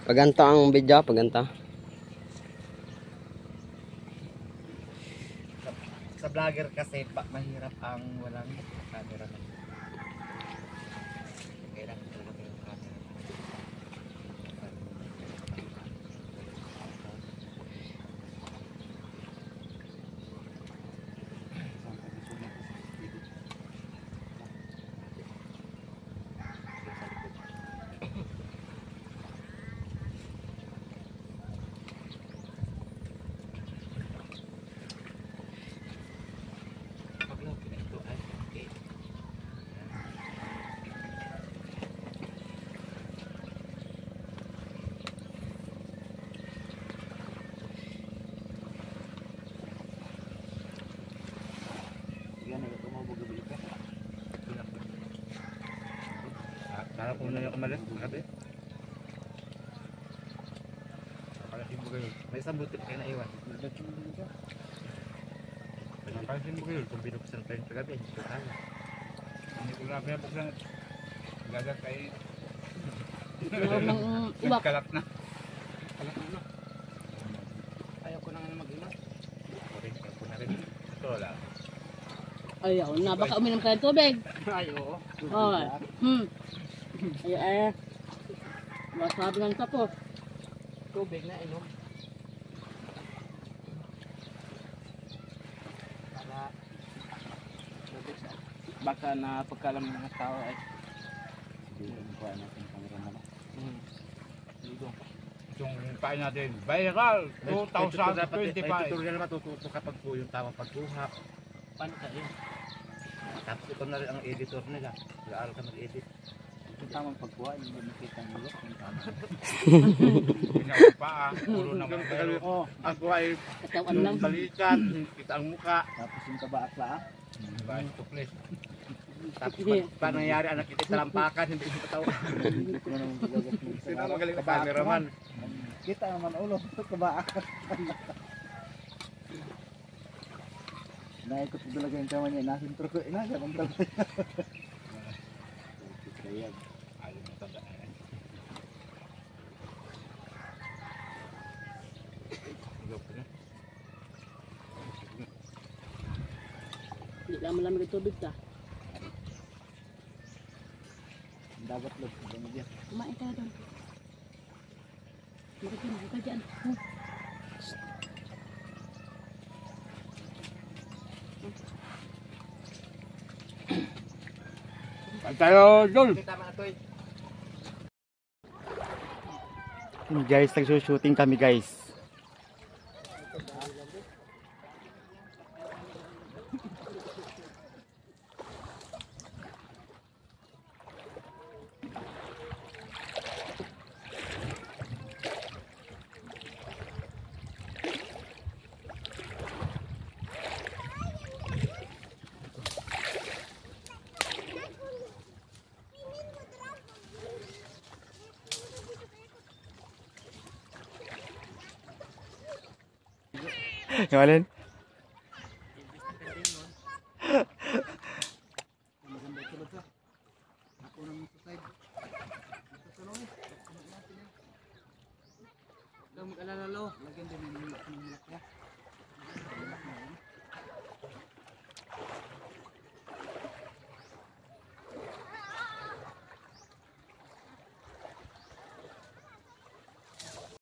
Paganto ang video, paganto. Sa vlogger kasi mahirap ang walang camera. Kailangan talaga yung camera. Para po na yung umalis, grabe. Palasin mo kayo. May isang butik kayo na iwan. Palasin mo kayo kung binuksan pa yung kagabi. Hindi ko grabe na buksan. Gagat kayo. Kalat na. Kalat na. Ayaw ko na nga mag-inom. Ayaw ko na rin. Ito wala. Ayaw na, baka uminom ka ng tubig. Ayaw. Ay, masabi ng tapos. Tubig na inom. Baka na pagkalam ng mga tao ay yung pain natin viral 2025. Tutorial matututo kapag po yung tamang pagkuha. Paano ka yun? Tapos ito na rin ang editor nila. Nag-aaral ka mag-edit. Yung tamang pagkuha, hindi mo makita ang ulo. Yung paa, ulo ng mga ang kuha ay balikan, kita ang muka. Tapos yung kabaak lang. Bahay tuklis. Tapos paano nangyari anak kita talampakan, hindi ko patawa. Sino ang magaling na cameraman? Kita naman ulo, kabaak. Naikot ko talaga yung kama niya, nasintro ko, inaga ng talaga. Ayaw mo tanda na yan. Hindi lang malamig ang tubig ka. Dagat log, dami dyan. Kumain ka na doon. Huwag ka dyan. Tayo, Jol! Guys, nagsushooting kami guys. Yang alin? Mag-alala lo. Lagyan din ng